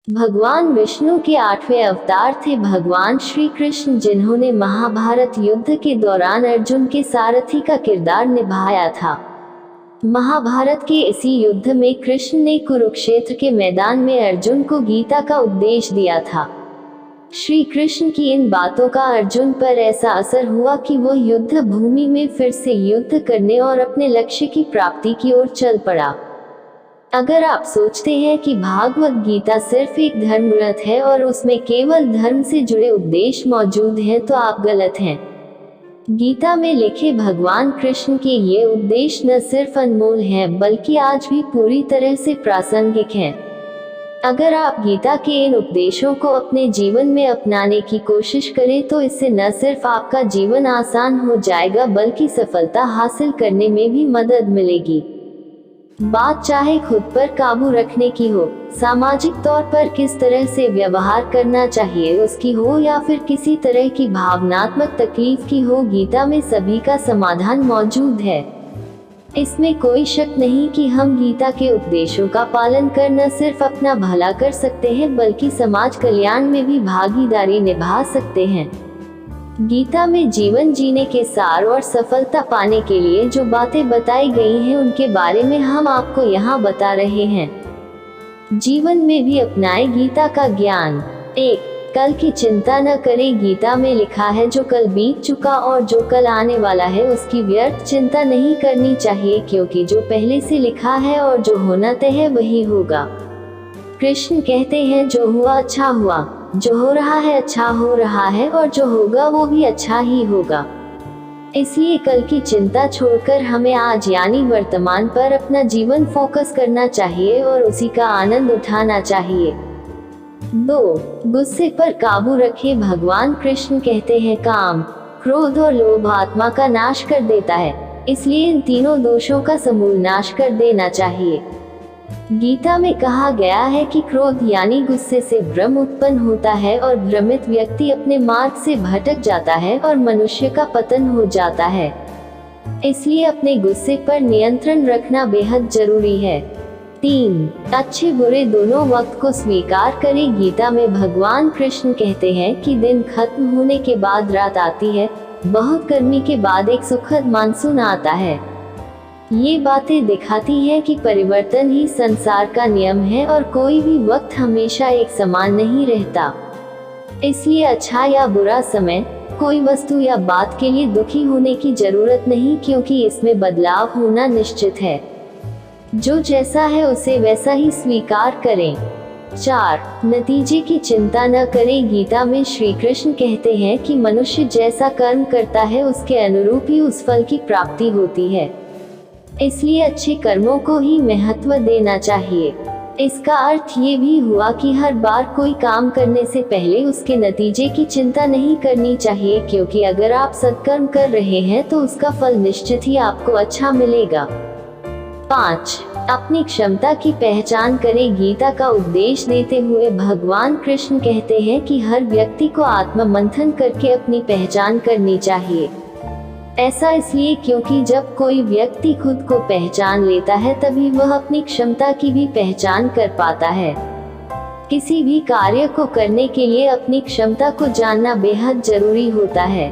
भगवान विष्णु के 8वें अवतार थे भगवान श्री कृष्ण, जिन्होंने महाभारत युद्ध के दौरान अर्जुन के सारथी का किरदार निभाया था। महाभारत के इसी युद्ध में कृष्ण ने कुरुक्षेत्र के मैदान में अर्जुन को गीता का उपदेश दिया था। श्री कृष्ण की इन बातों का अर्जुन पर ऐसा असर हुआ कि वो युद्ध भूमि में फिर से युद्ध करने और अपने लक्ष्य की प्राप्ति की ओर चल पड़ा। अगर आप सोचते हैं कि भागवत गीता सिर्फ एक धर्म ग्रंथ है और उसमें केवल धर्म से जुड़े उपदेश मौजूद हैं, तो आप गलत हैं। गीता में लिखे भगवान कृष्ण के ये उपदेश न सिर्फ अनमोल हैं, बल्कि आज भी पूरी तरह से प्रासंगिक हैं। अगर आप गीता के इन उपदेशों को अपने जीवन में अपनाने की कोशिश करें, तो इससे न सिर्फ आपका जीवन आसान हो जाएगा, बल्कि सफलता हासिल करने में भी मदद मिलेगी। बात चाहे खुद पर काबू रखने की हो, सामाजिक तौर पर किस तरह से व्यवहार करना चाहिए उसकी हो, या फिर किसी तरह की भावनात्मक तकलीफ की हो, गीता में सभी का समाधान मौजूद है। इसमें कोई शक नहीं कि हम गीता के उपदेशों का पालन कर न सिर्फ अपना भला कर सकते हैं, बल्कि समाज कल्याण में भी भागीदारी निभा सकते हैं। गीता में जीवन जीने के सार और सफलता पाने के लिए जो बातें बताई गई हैं, उनके बारे में हम आपको यहाँ बता रहे हैं। जीवन में भी अपनाए गीता का ज्ञान। 1. कल की चिंता न करें। गीता में लिखा है, जो कल बीत चुका और जो कल आने वाला है उसकी व्यर्थ चिंता नहीं करनी चाहिए, क्योंकि जो पहले से लिखा है और जो होना तय है वही होगा। कृष्ण कहते हैं, जो हुआ अच्छा हुआ, जो हो रहा है अच्छा हो रहा है, और जो होगा वो भी अच्छा ही होगा। इसलिए कल की चिंता छोड़कर हमें आज यानी वर्तमान पर अपना जीवन फोकस करना चाहिए और उसी का आनंद उठाना चाहिए। 2. गुस्से पर काबू रखें। भगवान कृष्ण कहते हैं, काम, क्रोध और लोभ आत्मा का नाश कर देता है, इसलिए इन तीनों दोषों का समूल नाश कर देना चाहिए। गीता में कहा गया है कि क्रोध यानी गुस्से से भ्रम उत्पन्न होता है और भ्रमित व्यक्ति अपने मार्ग से भटक जाता है और मनुष्य का पतन हो जाता है। इसलिए अपने गुस्से पर नियंत्रण रखना बेहद जरूरी है। 3. अच्छे बुरे दोनों वक्त को स्वीकार करें। गीता में भगवान कृष्ण कहते हैं कि दिन खत्म होने के बाद रात आती है, बहुत गर्मी के बाद एक सुखद मानसून आता है। ये बातें दिखाती हैं कि परिवर्तन ही संसार का नियम है और कोई भी वक्त हमेशा एक समान नहीं रहता। इसलिए अच्छा या बुरा समय, कोई वस्तु या बात के लिए दुखी होने की जरूरत नहीं, क्योंकि इसमें बदलाव होना निश्चित है। जो जैसा है उसे वैसा ही स्वीकार करें। 4. नतीजे की चिंता न करें। गीता में श्री कृष्ण कहते हैं कि मनुष्य जैसा कर्म करता है उसके अनुरूप ही उस फल की प्राप्ति होती है, इसलिए अच्छे कर्मों को ही महत्व देना चाहिए। इसका अर्थ ये भी हुआ कि हर बार कोई काम करने से पहले उसके नतीजे की चिंता नहीं करनी चाहिए, क्योंकि अगर आप सत्कर्म कर रहे हैं तो उसका फल निश्चित ही आपको अच्छा मिलेगा। 5. अपनी क्षमता की पहचान करें। गीता का उपदेश देते हुए भगवान कृष्ण कहते हैं कि हर व्यक्ति को आत्म मंथन करके अपनी पहचान करनी चाहिए। ऐसा इसलिए क्योंकि जब कोई व्यक्ति खुद को पहचान लेता है, तभी वह अपनी क्षमता की भी पहचान कर पाता है। किसी भी कार्य को करने के लिए अपनी क्षमता को जानना बेहद जरूरी होता है।